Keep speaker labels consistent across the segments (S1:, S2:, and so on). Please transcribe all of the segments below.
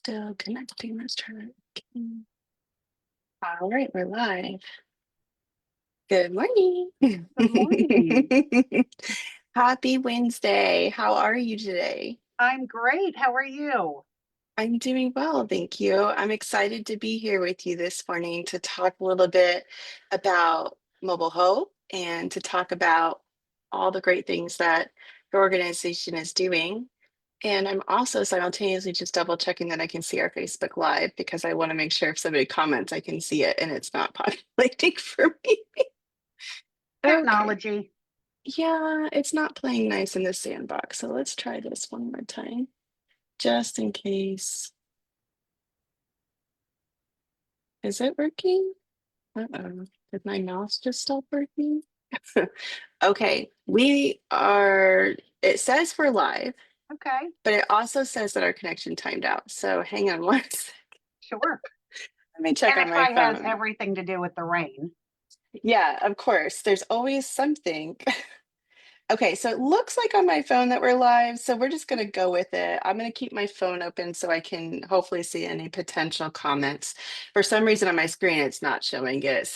S1: Still connecting. Let's try that again. All right, we're live. Good morning.
S2: Good morning.
S1: Happy Wednesday. How are you today?
S2: I'm great. How are you?
S1: I'm doing well, thank you. I'm excited to be here with you this morning to talk a little bit about Mobile Hope and to talk about all the great things that your organization is doing. And I'm also simultaneously just double checking that I can see our Facebook Live because I want to make sure if somebody comments, I can see it and it's not populating for me. Okay.
S2: Technology.
S1: Yeah, it's not playing nice in the sandbox. So let's try this one more time, just in case. Is it working? Uh-oh. Did my mouse just stop working? Okay, it says we're live,
S2: Okay,
S1: but it also says that our connection timed out. So hang on one second.
S2: sure.
S1: Let me check
S2: And
S1: on
S2: it
S1: my
S2: probably has
S1: phone.
S2: everything to do with the rain.
S1: Yeah, of course. There's always something. Okay, so it looks like on my phone that we're live, so we're just gonna go with it. I'm gonna keep my phone open so I can hopefully see any potential comments. For some reason on my screen, it's not showing it,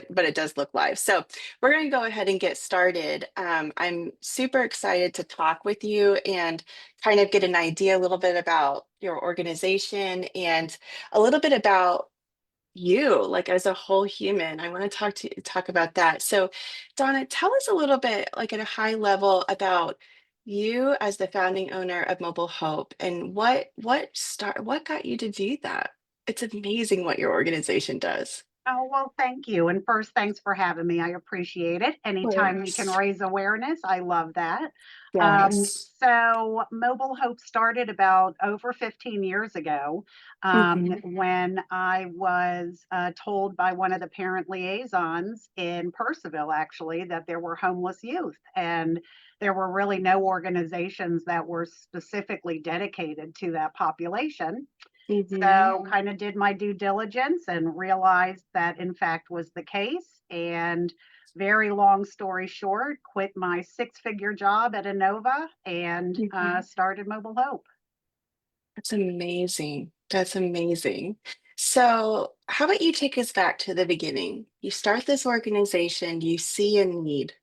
S1: but it does look live. So we're gonna go ahead and get started. I'm super excited to talk with you and kind of get an idea a little bit about your organization and a little bit about you like as a whole human. I want to talk about that. So Donna, tell us a little bit like at a high level about you as the founding owner of Mobile Hope and what got you to do that. It's amazing what your organization does.
S2: Oh, well, thank you. And first, thanks for having me. I appreciate it.
S1: Of
S2: Anytime we can
S1: course.
S2: raise awareness, I love that.
S1: Yes.
S2: So, Mobile Hope started about over 15 years ago
S1: Hmm.
S2: when I was told by one of the parent liaisons in Percival, actually, that there were homeless youth. And there were really no organizations that were specifically dedicated to that population.
S1: Hmm.
S2: So, kind of did my due diligence and realized that, in fact, was the case. And very long story short, quit my six-figure job at Innova and
S1: Hmm.
S2: started Mobile Hope.
S1: That's amazing. That's amazing. So, how about you take us back to the beginning? You start this organization, you see a need.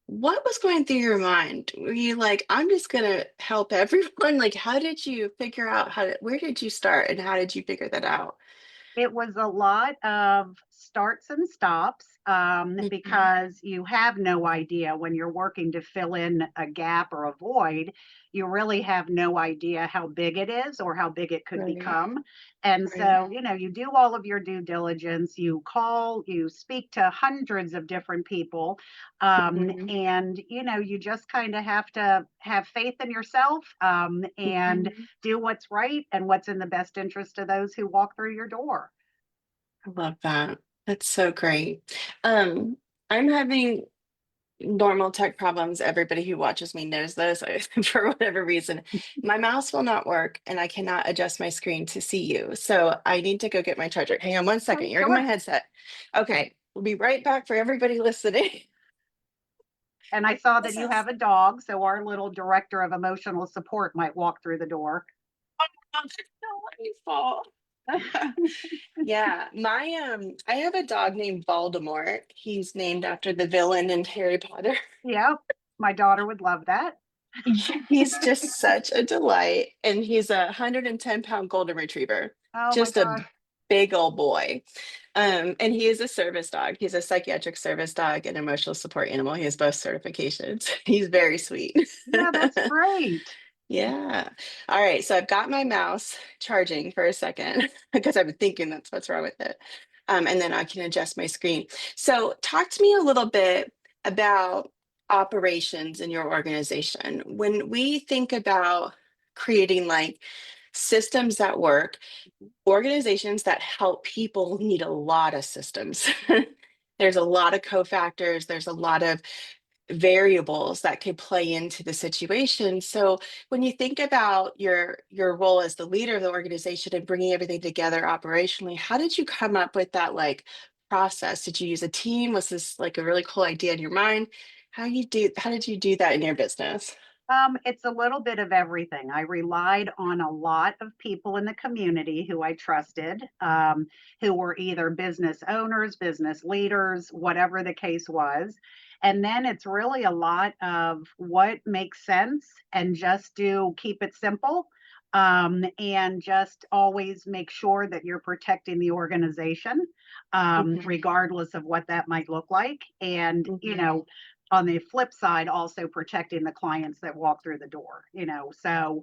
S1: What was going through your mind? Were you like, I'm just gonna help everyone? Like, how did you figure out where did you start and how did you figure that out?
S2: It was a lot of starts and stops
S1: Mhm.
S2: because you have no idea when you're working to fill in a gap or a void. You really have no idea how big it is or how big it could
S1: Right,
S2: become. And
S1: right.
S2: so, you do all of your due diligence, you call, you speak to hundreds of different people.
S1: Mhm,
S2: You just kind of have to have faith in yourself and
S1: mhm.
S2: do what's right and what's in the best interest of those who walk through your door.
S1: I love that. That's so great. Um, I'm having normal tech problems. Everybody who watches me knows this. For whatever reason, my mouse will not work and I cannot adjust my screen to see you. So I need to go get my charger. Hang on one
S2: Oh,
S1: second. You're in my
S2: sure.
S1: headset. Okay, we'll be right back for everybody listening.
S2: And I saw that
S1: This
S2: you
S1: is
S2: have a dog, so our little director of emotional support might walk through the door.
S1: that's so wonderful. Yeah, I have a dog named Voldemort. He's named after the villain in Harry Potter.
S2: Yeah, my daughter would love that.
S1: He's just such a delight, and he's a 110-pound golden retriever,
S2: Oh my
S1: just a
S2: gosh.
S1: big old boy. And he is a service dog. He's a psychiatric service dog and emotional support animal. He has both certifications. He's very sweet.
S2: Yeah, that's great.
S1: Yeah. All right. So I've got my mouse charging for a second because I've been thinking that's what's wrong with it. And then I can adjust my screen. So talk to me a little bit about operations in your organization. When we think about creating like systems that work, organizations that help people need a lot of systems. There's a lot of cofactors, there's a lot of variables that could play into the situation. So when you think about your role as the leader of the organization and bringing everything together operationally, how did you come up with that like process? Did you use a team? Was this like a really cool idea in your mind? How did you do that in your business?
S2: It's a little bit of everything. I relied on a lot of people in the community who I trusted, who were either business owners, business leaders, whatever the case was. And then it's really a lot of what makes sense and just do keep it simple. And just always make sure that you're protecting the organization,
S1: Mhm,
S2: regardless of what that might look like. And,
S1: mhm.
S2: on the flip side, also protecting the clients that walk through the door, so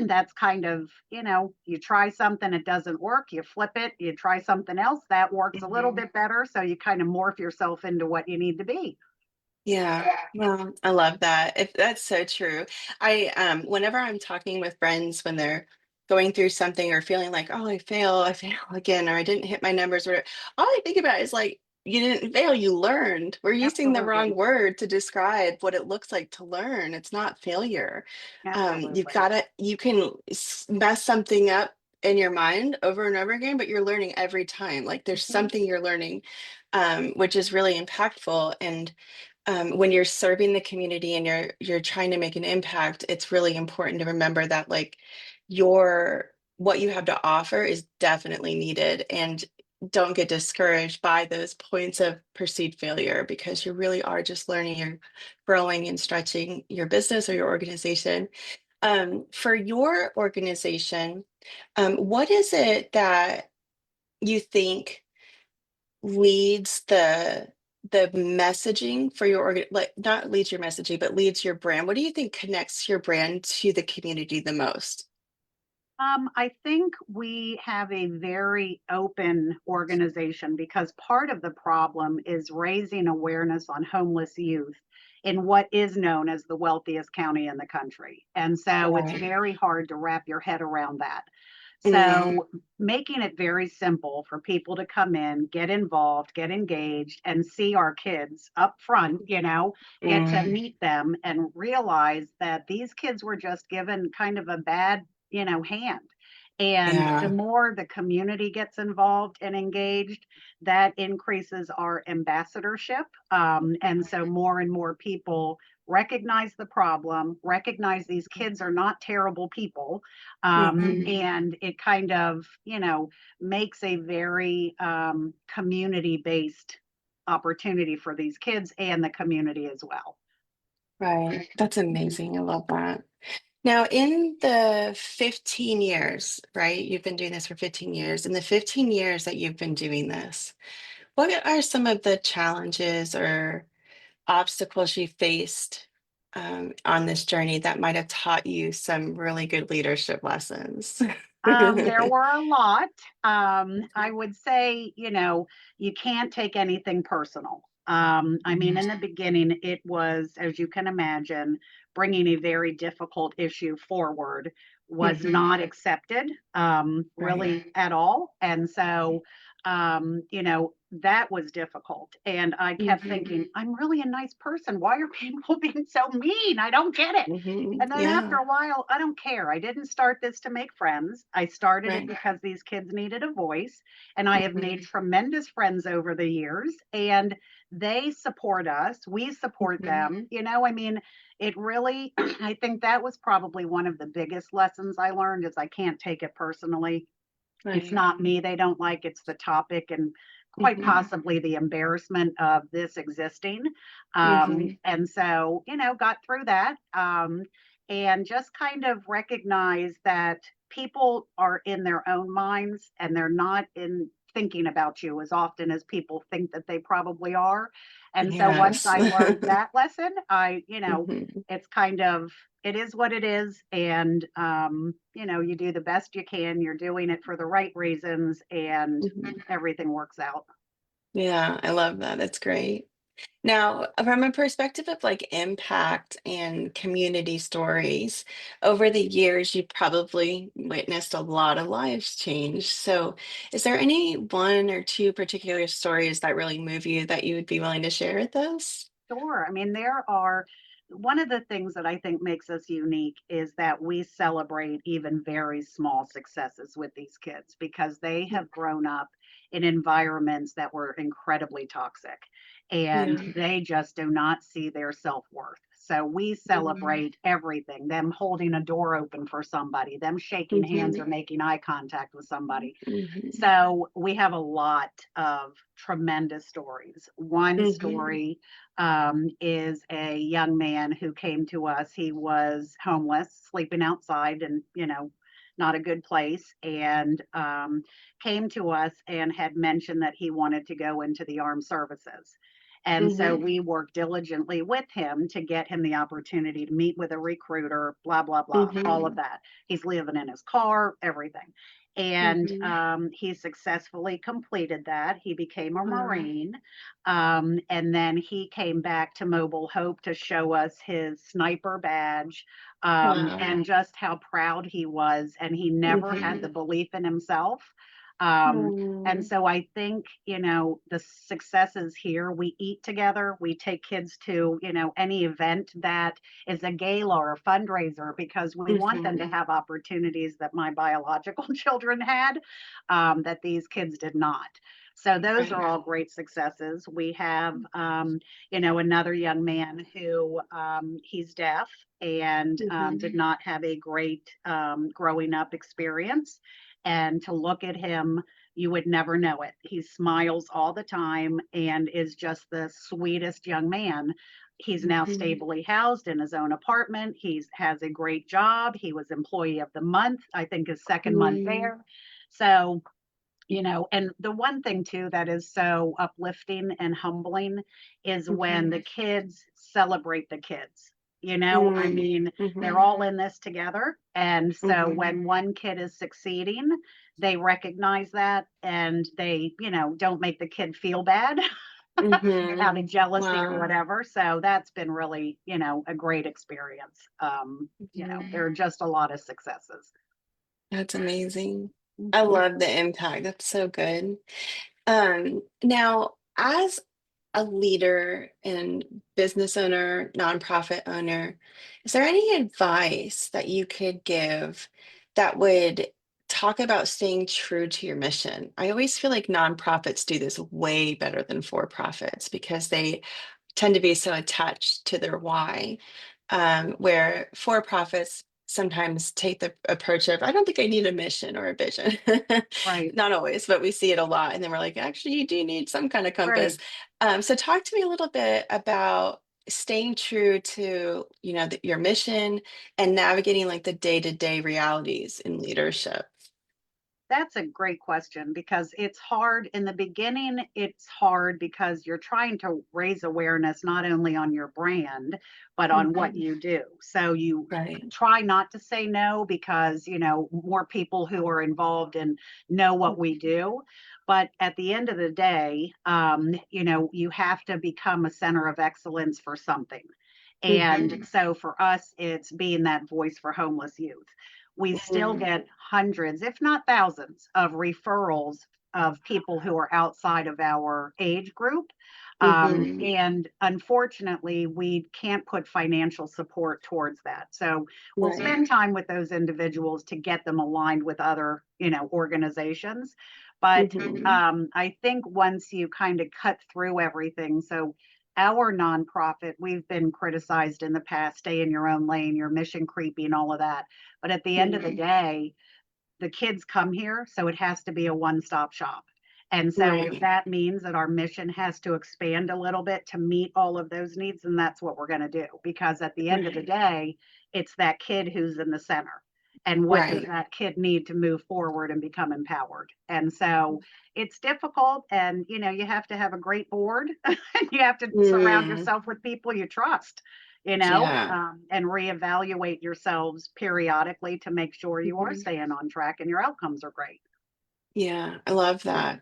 S2: that's kind of, you try something, it doesn't work, you flip it, you try something else that works a little
S1: Mhm.
S2: bit better. So you kind of morph yourself into what you need to be.
S1: Yeah, well, I love that. If that's so true. Whenever I'm talking with friends when they're going through something or feeling like, oh, I fail again, or I didn't hit my numbers, or all I think about is like, you didn't fail, you learned. We're using the wrong
S2: Absolutely.
S1: word to describe what it looks like to learn. It's not failure.
S2: Absolutely.
S1: You can mess something up in your mind over and over again, but you're learning every time. Like there's
S2: Mhm.
S1: something you're learning, which is really impactful. And when you're serving the community and you're trying to make an impact, it's really important to remember that like your what you have to offer is definitely needed, and don't get discouraged by those points of perceived failure because you really are just learning, you're growing and stretching your business or your organization. For your organization, what is it that you think leads the messaging for your like not leads your messaging, but leads your brand? What do you think connects your brand to the community the most?
S2: I think we have a very open organization because part of the problem is raising awareness on homeless youth in what is known as the wealthiest county in the country. And so it's
S1: Right.
S2: very hard to wrap your head around that.
S1: Mm,
S2: So making it very simple for people to come in, get involved, get engaged, and see our kids up front, get to
S1: mm,
S2: meet them and realize that these kids were just given kind of a bad, hand. And the
S1: yeah.
S2: more the community gets involved and engaged, that increases our ambassadorship. And so more and more people recognize the problem, recognize these kids are not terrible people,
S1: Mhm.
S2: and it kind of, makes a very community based opportunity for these kids and the community as well.
S1: Right. That's amazing. I love that. Now, in the 15 years, right? You've been doing this for 15 years. In the 15 years that you've been doing this, what are some of the challenges or obstacles you faced on this journey that might have taught you some really good leadership lessons?
S2: There were a lot. I would say, you can't take anything personal. I mean,
S1: Mhm.
S2: in the beginning, it was, as you can imagine, bringing a very difficult issue forward was
S1: Mhm.
S2: not accepted,
S1: Right.
S2: really at all. And so, that was difficult. And I kept
S1: Mhm.
S2: thinking, I'm really a nice person. Why are people being so mean? I don't get it.
S1: Mhm.
S2: And then after
S1: Yeah.
S2: a while, I don't care. I didn't start this to make friends. I started it
S1: Right.
S2: because these kids needed a voice. And I have made
S1: Mhm.
S2: tremendous friends over the years. And they support us. We support
S1: Mhm.
S2: them. I mean, it really, I think that was probably one of the biggest lessons I learned is I can't take it personally. It's
S1: Right.
S2: not me they don't like, it's the topic and quite
S1: Mhm.
S2: possibly the embarrassment of this existing.
S1: Mhm.
S2: And so, got through that, and just kind of recognize that people are in their own minds and they're not in thinking about you as often as people think that they probably are. And so once
S1: Yes.
S2: I learned that lesson,
S1: Mhm.
S2: it's kind of it is what it is. And, you do the best you can. You're doing it for the right reasons, and
S1: Mhm.
S2: everything works out.
S1: Yeah, I love that. That's great. Now, from a perspective of like impact and community stories, over the years, you've probably witnessed a lot of lives change. So, is there any one or two particular stories that really move you that you would be willing to share with us?
S2: Sure. I mean, there are one of the things that I think makes us unique is that we celebrate even very small successes with these kids because they have grown up in environments that were incredibly toxic. And
S1: Yeah.
S2: they just do not see their self worth. So we celebrate everything, them holding a door open for somebody, them shaking hands
S1: Mm-hmm.
S2: or making eye contact with somebody.
S1: Mm-hmm.
S2: So we have a lot of tremendous stories. One
S1: Mm-hmm.
S2: story is a young man who came to us. He was homeless, sleeping outside, and not a good place, and came to us and had mentioned that he wanted to go into the armed services. And so
S1: Mm-hmm.
S2: we worked diligently with him to get him the opportunity to meet with a recruiter, blah, blah, blah, all of
S1: Mm-hmm.
S2: that. He's living in his car, everything. And
S1: Mm-hmm.
S2: he successfully completed that. He became a
S1: Wow.
S2: Marine. And then he came back to Mobile Hope to show us his sniper badge,
S1: Wow.
S2: and just how proud he was. And he never had
S1: Mm-hmm.
S2: the belief in himself. Um, and
S1: Oh.
S2: so I think, the successes here, we eat together, we take kids to, any event that is a gala or a fundraiser because we want them
S1: Mm-hmm.
S2: to have opportunities that my biological children had, that these kids did not. So those are
S1: Right.
S2: all great successes. We have, another young man who he's deaf and
S1: Mm-hmm.
S2: did not have a great growing up experience. And to look at him, you would never know it. He smiles all the time and is just the sweetest young man. He's now
S1: Mm-hmm.
S2: stably housed in his own apartment. He has a great job. He was employee of the month, I think his second month
S1: Mm-hmm.
S2: there. So, and the one thing too that is so uplifting and humbling is when the kids celebrate the kids. I mean, they're
S1: Mm-hmm.
S2: all in this together. And so
S1: Mm-hmm.
S2: when one kid is succeeding, they recognize that and they, don't make the kid feel bad
S1: Mm-hmm.
S2: out of jealousy or
S1: Wow.
S2: whatever. So that's been really, a great experience.
S1: Mhm.
S2: There are just a lot of successes.
S1: That's amazing. I
S2: Mhm.
S1: love the impact. That's so good. Now, as a leader and business owner, nonprofit owner, is there any advice that you could give that would talk about staying true to your mission? I always feel like nonprofits do this way better than for-profits because they tend to be so attached to their why, where for-profits sometimes take the approach of, I don't think I need a mission or a vision.
S2: Right,
S1: Not always, but we see it a lot. And then we're like, actually, you do need some kind of compass.
S2: right.
S1: So talk to me a little bit about staying true to, your mission and navigating like the day-to-day realities in leadership.
S2: That's a great question because it's hard in the beginning. It's hard because you're trying to raise awareness not only on your brand, but on what
S1: Mhm.
S2: you do. So you
S1: Right.
S2: try not to say no because, more people who are involved and know what we do. But at the end of the day, you have to become a center of excellence for something. And
S1: Mhm.
S2: so for us, it's being that voice for homeless youth. We still
S1: Mhm.
S2: get hundreds, if not thousands, of referrals of people who are outside of our age group.
S1: Mhm.
S2: And unfortunately, we can't put financial support towards that. So we'll
S1: Right.
S2: spend time with those individuals to get them aligned with other, organizations. But
S1: Mhm.
S2: I think once you kind of cut through everything, so our nonprofit, we've been criticized in the past, stay in your own lane, you're mission creepy and all of that. But at the end of the
S1: Mhm.
S2: day, the kids come here, so it has to be a one-stop shop. And so if
S1: Right.
S2: that means that our mission has to expand a little bit to meet all of those needs, then that's what we're going to do. Because at the end of the
S1: Right.
S2: day, it's that kid who's in the center. And what does
S1: Right.
S2: that kid need to move forward and become empowered? And so it's difficult. And, you have to have a great board. You have to surround
S1: Mm.
S2: yourself with people you trust,
S1: Yeah.
S2: and reevaluate yourselves periodically to make sure you are
S1: Mhm.
S2: staying on track and your outcomes are great.
S1: Yeah, I love that.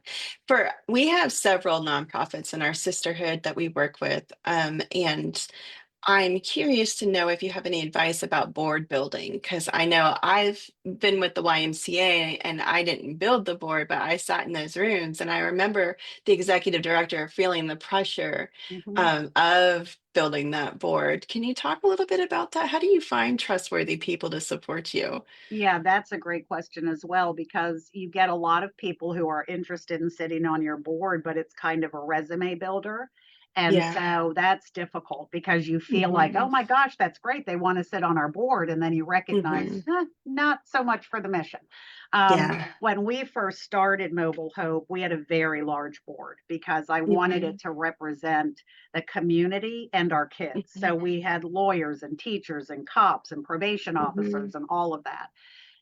S1: We have several nonprofits in our sisterhood that we work with, and I'm curious to know if you have any advice about board building, because I know I've been with the YMCA and I didn't build the board, but I sat in those rooms and I remember the executive director feeling the pressure
S2: Mhm.
S1: of building that board. Can you talk a little bit about that? How do you find trustworthy people to support you?
S2: Yeah, that's a great question as well, because you get a lot of people who are interested in sitting on your board, but it's kind of a resume builder. And
S1: Yeah.
S2: so that's difficult because you feel like,
S1: Hmm.
S2: oh my gosh, that's great. They want to sit on our board. And then you recognize,
S1: Hmm.
S2: not so much for the mission.
S1: Yeah.
S2: When we first started Mobile Hope, we had a very large board because I wanted
S1: Hmm.
S2: it to represent the community and our kids.
S1: Hmm.
S2: So we had lawyers and teachers and cops and probation
S1: Hmm.
S2: officers and all of that.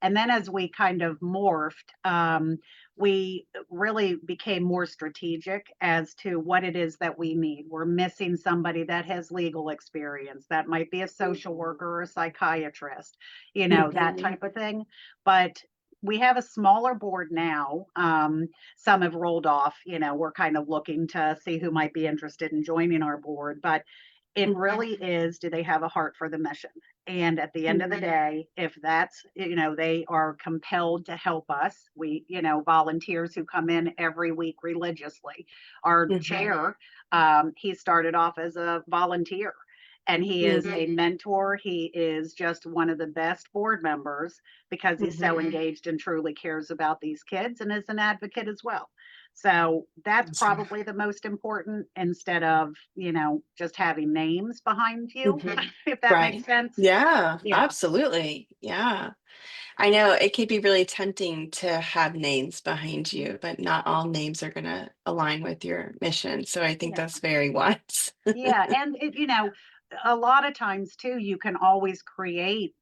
S2: And then as we kind of morphed, we really became more strategic as to what it is that we need. We're missing somebody that has legal experience. That might be a social worker or a psychiatrist, that
S1: Hmm.
S2: type of thing. But we have a smaller board now. Some have rolled off. We're kind of looking to see who might be interested in joining our board. But it really is, do they have a heart for the mission? And at the end of the
S1: Hmm.
S2: day, if that's, they are compelled to help us, volunteers who come in every week religiously. Our
S1: Hmm.
S2: chair, he started off as a volunteer and he is a mentor. He is just one of the best board members because he's so
S1: Hmm.
S2: engaged and truly cares about these kids and is an advocate as well. So that's
S1: Awesome.
S2: probably the most important instead of, just having names behind you,
S1: Hmm.
S2: if that makes
S1: Right.
S2: sense.
S1: Yeah,
S2: Yeah.
S1: absolutely. Yeah. I know it can be really tempting to have names behind
S2: Mhm.
S1: you, but not all names are going to align with your mission. So I think
S2: Yeah.
S1: that's very wise.
S2: Yeah. And a lot of times too, you can always create,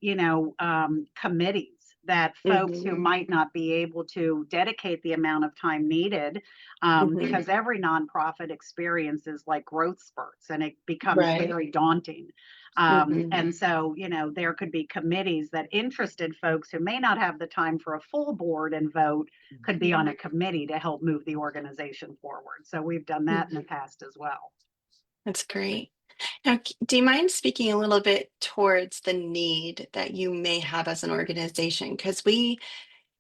S2: committees that folks who
S1: Hmm.
S2: might not be able to dedicate the amount of time needed,
S1: Hmm.
S2: because every nonprofit experiences like growth spurts and it becomes
S1: Right.
S2: very daunting.
S1: Hmm.
S2: And so, there could be committees that interested folks who may not have the time for a full board and vote could be on a committee to help move the organization forward. So we've done that in the
S1: Hmm.
S2: past as well.
S1: That's great. Now, do you mind speaking a little bit towards the need that you may have as an organization? Because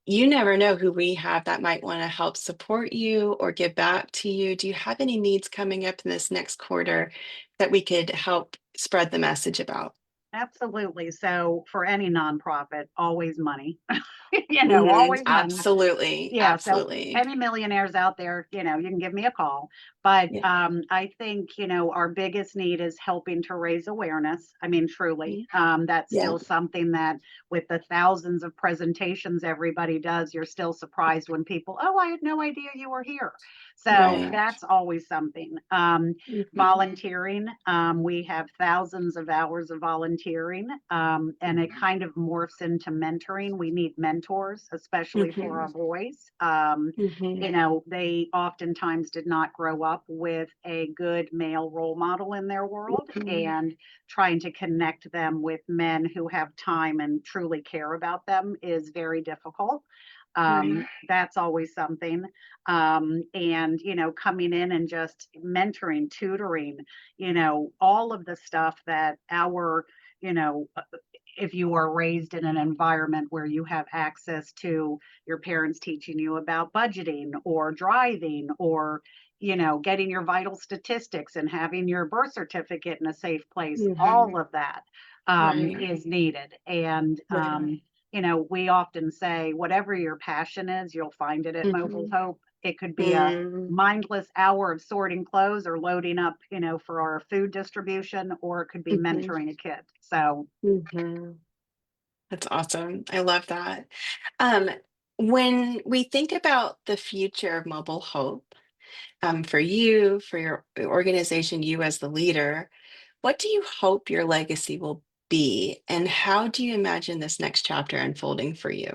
S1: you never know who we have that might want to help support you or give back to you. Do you have any needs coming up in this next quarter that we could help spread the message about?
S2: Absolutely. So for any nonprofit, always money,
S1: Hmm.
S2: always money.
S1: Absolutely.
S2: Yeah, so
S1: Absolutely.
S2: any millionaires out there, you can give me a call. But
S1: Yeah.
S2: I think, our biggest need is helping to raise awareness. I mean, truly,
S1: Yeah.
S2: that's
S1: Yeah.
S2: still something that with the thousands of presentations everybody does, you're still surprised when people, oh, I had no idea you were here. So
S1: Right.
S2: that's always something.
S1: Hmm.
S2: Volunteering, we have thousands of hours of volunteering, and it kind of morphs into mentoring. We need mentors, especially for
S1: Hmm.
S2: our boys.
S1: Hmm.
S2: They oftentimes did not grow up with a good male role model in their world,
S1: Hmm.
S2: and trying to connect them with men who have time and truly care about them is very difficult.
S1: Right.
S2: That's always something. And, coming in and just mentoring, tutoring, all of the stuff that you know, if you are raised in an environment where you have access to your parents teaching you about budgeting or driving or getting your vital statistics and having your birth certificate in a safe place,
S1: Hmm.
S2: all of that
S1: Right.
S2: is needed. And
S1: Yeah.
S2: we often say whatever your passion is, you'll find it at Mobile
S1: Hmm.
S2: Hope. It could be a
S1: Mm.
S2: mindless hour of sorting clothes or loading up, for our food distribution, or it could be
S1: Hmm.
S2: mentoring a kid. So
S1: Hmm. That's awesome. I love that. Um, when we think about the future of Mobile Hope, for you, for your organization, you as the leader, what do you hope your legacy will be, and how do you imagine this next chapter unfolding for you?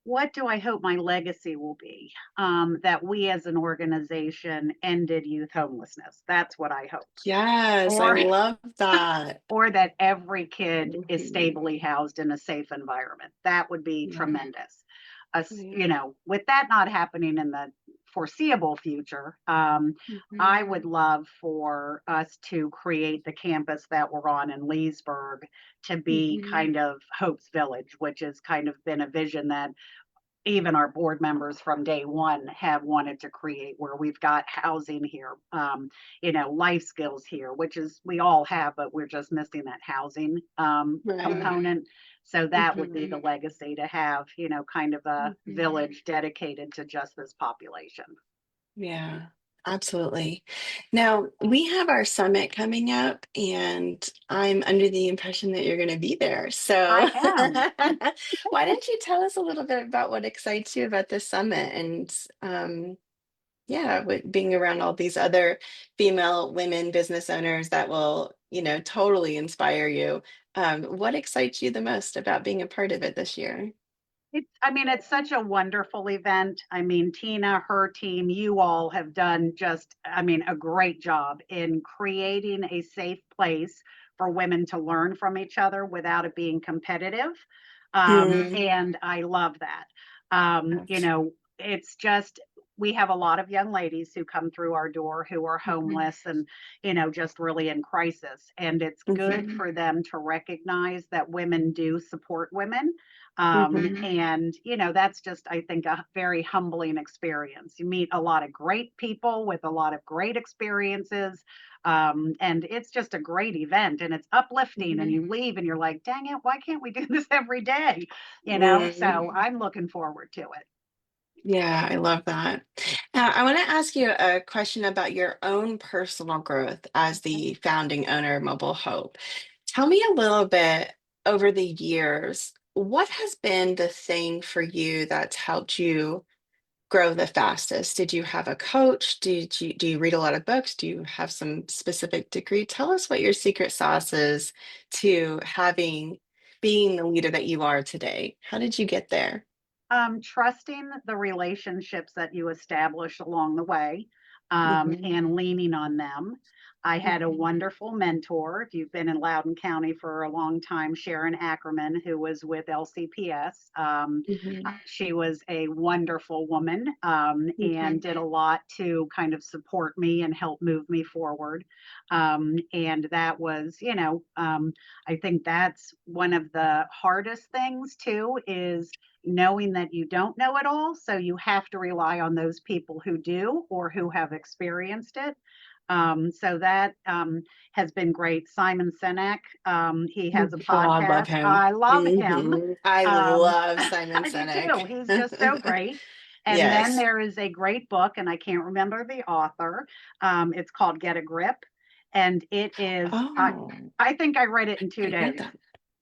S2: what do I hope my legacy will be? That we as an organization ended youth homelessness. That's what I hope.
S1: Yes, I
S2: Or
S1: love that.
S2: or that every kid is
S1: Mhm.
S2: stably housed in a safe environment. That would be
S1: Yeah,
S2: tremendous. Us,
S1: yeah.
S2: with that not happening in the foreseeable future, I
S1: Mhm.
S2: would love for us to create the campus that we're on in Leesburg to be
S1: Mhm.
S2: kind of Hope's Village, which has kind of been a vision that even our board members from day one have wanted to create, where we've got housing here, life skills here, which is we all have, but we're just missing that housing
S1: Right.
S2: component. So that would be
S1: Mhm.
S2: the legacy, to have, kind of a
S1: Mhm.
S2: village dedicated to just this population.
S1: Yeah, absolutely. Now, we have our summit coming up, and I'm under the impression that you're going to be there. So,
S2: I am.
S1: why don't you tell us a little bit about what excites you about this summit and, yeah, with being around all these other female women business owners that will, totally inspire you. What excites you the most about being a part of it this year?
S2: It's such a wonderful event. I mean, Tina, her team, you all have done just, a great job in creating a safe place for women to learn from each other without it being competitive.
S1: Mm,
S2: And I love that.
S1: yes.
S2: It's just, we have a lot of young ladies who come through our door who are
S1: Mhm.
S2: homeless and, just really in crisis. And it's good
S1: Mhm.
S2: for them to recognize that women do support women,
S1: Mhm.
S2: and, that's just, I think, a very humbling experience. You meet a lot of great people with a lot of great experiences. And it's just a great event, and it's uplifting. And
S1: Mhm.
S2: you leave and you're like, dang it, why can't we do this every day? So
S1: Mm.
S2: I'm looking forward to it.
S1: Yeah, I love that. Now, I want to ask you a question about your own personal growth as the founding owner of Mobile Hope. Tell me a little bit over the years, what has been the thing for you that's helped you grow the fastest? Did you have a coach? Do you read a lot of books? Do you have some specific degree? Tell us what your secret sauce is to having being the leader that you are today. How did you get there?
S2: Trusting the relationships that you establish along the way,
S1: Mhm.
S2: and leaning on them. I had a
S1: Mhm.
S2: wonderful mentor. If you've been in Loudoun County for a long time, Sharon Ackerman, who was with LCPS.
S1: Mhm.
S2: She was a wonderful woman, and
S1: Mhm.
S2: did a lot to kind of support me and help move me forward. And that was, I think that's one of the hardest things too, is knowing that you don't know it all. So you have to rely on those people who do or who have experienced it. So that has been great. Simon Sinek, he has a
S1: Oh, I love
S2: podcast.
S1: him.
S2: I love him.
S1: I love Simon
S2: I do
S1: Sinek.
S2: too. He's just so great. And then
S1: Yes.
S2: there is a great book, and I can't remember the author. It's called Get a Grip. And it is,
S1: Oh,
S2: I think I read it in
S1: I
S2: two
S1: didn't know
S2: days.
S1: that.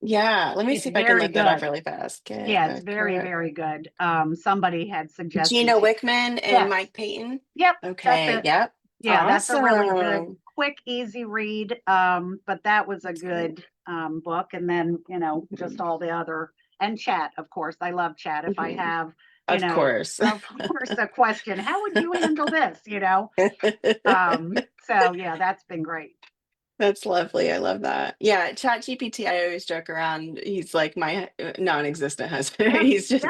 S1: Yeah, let me
S2: It's
S1: see if I can
S2: very
S1: look that up
S2: good.
S1: really fast. Get
S2: Yeah, it's
S1: a
S2: very,
S1: grip.
S2: very good. Somebody had suggested
S1: Gina
S2: to,
S1: Wickman and
S2: yes,
S1: Mike Payton.
S2: yep, that's
S1: Okay,
S2: it.
S1: yep.
S2: Yeah, that's a really good,
S1: Awesome.
S2: quick, easy read. But that was a
S1: That's great.
S2: good book. And then, just
S1: Mhm.
S2: all the other, and chat, of course. I love chat. If I
S1: Mhm.
S2: have,
S1: Of course.
S2: of course, a question, how would you handle this? So yeah, that's been great.
S1: That's lovely. I love that. Yeah, ChatGPT, I always joke around. He's like my non-existent husband.
S2: Yeah,
S1: He's
S2: yeah.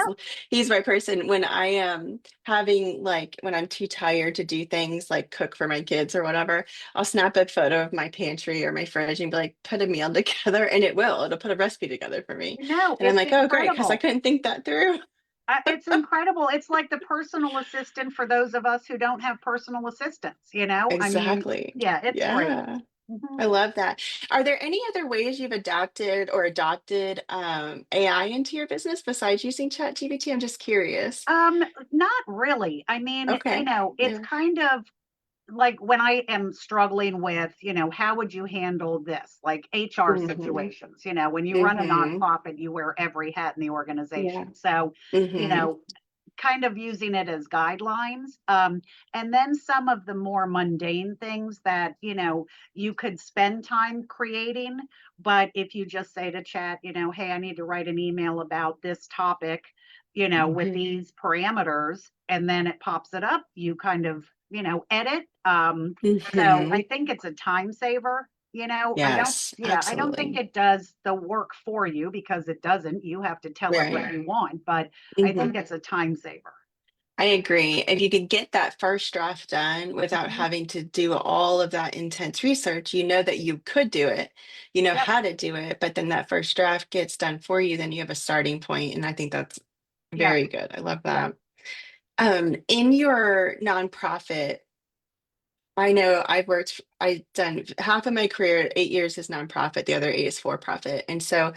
S1: he's my person when I am having like when I'm too tired to do things like cook for my kids or whatever, I'll snap a photo of my pantry or my fridge and be like, put a meal together and it will. It'll put a recipe together for me. And I'm
S2: It's
S1: like, oh great, because I
S2: incredible.
S1: couldn't think that through.
S2: It's incredible. It's like the personal assistant for those of us who don't have personal assistants.
S1: Exactly.
S2: Yeah, it's great.
S1: Yeah.
S2: Mhm.
S1: I love that. Are there any other ways you've adapted or adopted AI into your business besides using ChatGPT? I'm just curious.
S2: Um, Not really.
S1: Okay.
S2: It's
S1: Yeah.
S2: kind of like when I am struggling with, how would you handle this? Like HR
S1: Hmm.
S2: situations, when you run a
S1: Hmm.
S2: nonprofit, you wear every hat in the
S1: Yeah.
S2: organization. So, you
S1: Hmm.
S2: know, kind of using it as guidelines. And then some of the more mundane things that, you could spend time creating. But if you just say to chat, hey, I need to write an email about this topic, with
S1: Hmm.
S2: these parameters, and then it pops it up, you kind of, edit. So I
S1: Hmm.
S2: think it's a time saver.
S1: Yes,
S2: I don't think
S1: absolutely.
S2: it does the work for you, because it doesn't. You have to tell it
S1: Right.
S2: what you want, but I think
S1: Hmm.
S2: it's a time saver.
S1: I agree. If you could get that first draft done without
S2: Mhm.
S1: having to do all of that intense research, you know that you could do it, you know
S2: Yep,
S1: how to do it, but then that first draft gets done for you, then you have a starting point, and I think that's
S2: yep,
S1: very good. I love
S2: yep.
S1: that. In your nonprofit, I know I've done half of my career, 8 years is nonprofit, the other eight is for profit. And so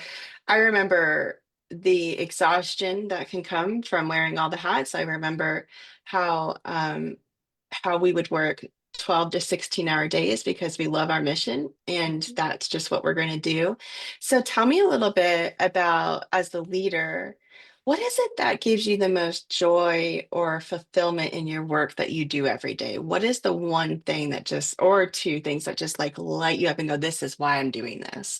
S1: I remember the exhaustion that can come from wearing all the hats. I remember how how we would work 12 to 16-hour days because we love our mission and that's just what we're going to do. So tell me a little bit about, as the leader, what is it that gives you the most joy or fulfillment in your work that you do every day? What is the one thing that just, or two things that just like light you up and go, this is why I'm doing this?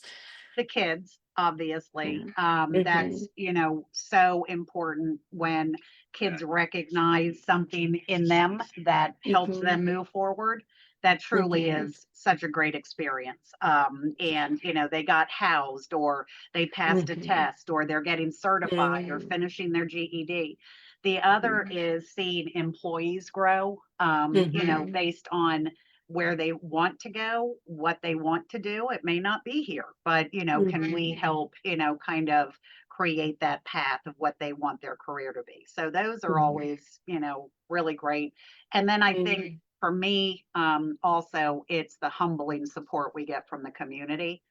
S2: The kids, obviously.
S1: Yeah. Mm-hmm.
S2: That's, so important when kids recognize something in them that helps
S1: Mm-hmm.
S2: them move forward. That truly
S1: Mm-hmm.
S2: is such a great experience. And, they got housed or they passed a
S1: Mm-hmm.
S2: test or they're getting certified or finishing their GED. The other is seeing employees grow,
S1: Mm-hmm.
S2: based on where they want to go, what they want to do. It may not be here, but can we
S1: Mm-hmm.
S2: help, kind of create that path of what they want their career to be? So those are
S1: Mm-hmm.
S2: always, really great. And then I think
S1: Mm-hmm.
S2: for me, also it's the humbling support we get from the community.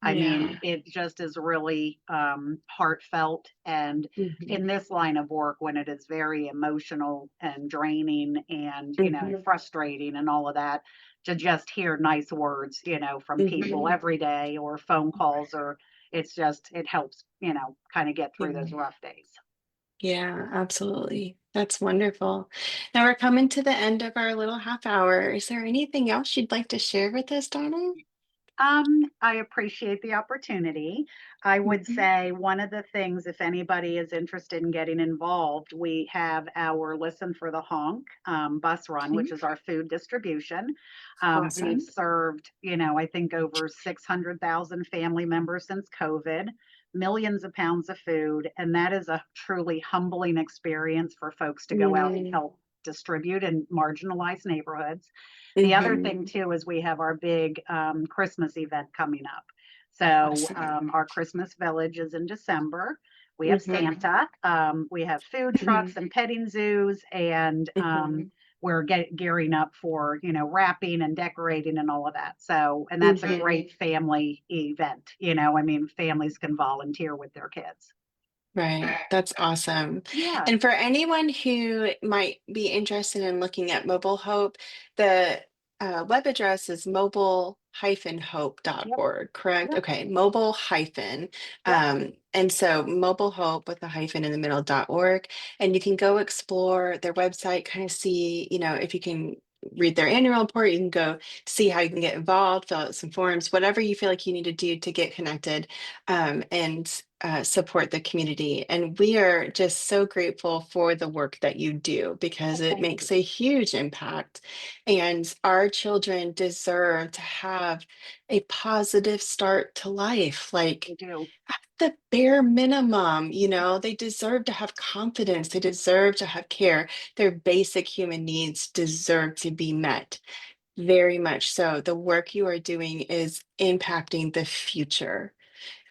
S2: I mean,
S1: Yeah.
S2: it just is really heartfelt. And
S1: Mm-hmm.
S2: in this line of work, when it is very emotional and draining and,
S1: Mm-hmm.
S2: frustrating and all of that, to just hear nice words, from people
S1: Mm-hmm.
S2: every day or phone calls, or it helps, kind of get through
S1: Yeah.
S2: those rough days.
S1: Yeah, absolutely. That's wonderful. Now we're coming to the end of our little half hour. Is there anything else you'd like to share with us, Donna?
S2: I appreciate the opportunity. I would
S1: Mhm.
S2: say one of the things, if anybody is interested in getting involved, we have our Listen for the Honk bus run,
S1: Okay.
S2: which is our food distribution. We've
S1: Awesome.
S2: served, I think over 600,000 family members since COVID, millions of pounds of food. And that is a truly humbling experience for folks to go out and
S1: Mm-hmm.
S2: help distribute in marginalized neighborhoods. The other thing too is we have our big Christmas event coming up. So
S1: Awesome.
S2: our Christmas village is in December. We have
S1: Mm-hmm.
S2: Santa. We have food trucks and petting zoos, and
S1: Mm-hmm.
S2: we're gearing up for wrapping and decorating and all of that. So, and that's a
S1: Mm-hmm.
S2: great family event. I mean, families can volunteer with their kids.
S1: Right. That's awesome.
S2: Yeah.
S1: And for anyone who might be interested in looking at Mobile Hope, the web address is
S2: Yep.
S1: mobile-hope.org, correct?
S2: Yep.
S1: Okay, mobile hyphen.
S2: Yep.
S1: And so Mobile Hope with a hyphen in the middle.org. And you can go explore their website, kind of see, if you can read their annual report, you can go see how you can get involved, fill out some forms, whatever you feel like you need to do to get connected. And support the community. And we are just so grateful for the work that you do because
S2: Oh,
S1: it
S2: thank you.
S1: makes a huge impact. And our children deserve to have a positive start to life.
S2: I
S1: Like,
S2: do.
S1: at the bare minimum, they deserve to have confidence, they deserve to have care. Their basic human needs deserve to be met. Very much so. The work you are doing is impacting the future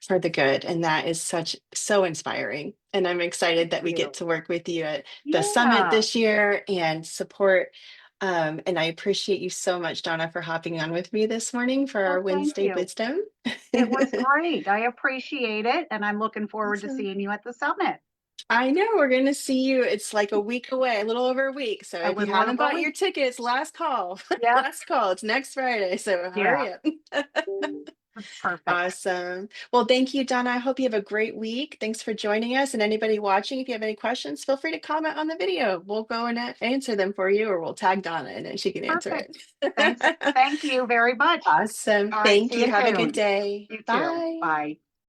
S1: for the good. And that is so inspiring. And I'm
S2: Thank
S1: excited that we get
S2: you.
S1: to work with you at the summit
S2: Yeah.
S1: this year and support. And I appreciate you so much, Donna, for hopping on with me this morning for our
S2: Well, thank
S1: Wednesday
S2: you.
S1: Wisdom.
S2: It was great. I appreciate it. And I'm looking forward to
S1: Awesome.
S2: seeing you at the summit.
S1: I know we're going to see you. It's like a week away, a little over a week. So
S2: A
S1: if you
S2: little
S1: haven't
S2: over a
S1: bought your
S2: week.
S1: tickets, last call.
S2: Yep.
S1: Last call. It's next Friday. So
S2: Yeah.
S1: hurry up.
S2: That's perfect.
S1: Awesome. Well, thank you, Donna. I hope you have a great week. Thanks for joining us. And anybody watching, if you have any questions, feel free to comment on the video. We'll go and answer them for you, or we'll tag Donna and then she can answer
S2: Perfect. Thanks.
S1: it.
S2: Thank you very much.
S1: Awesome.
S2: All right.
S1: Thank
S2: See
S1: you.
S2: you
S1: Have a good
S2: soon.
S1: day.
S2: You too.
S1: Bye.
S2: Bye.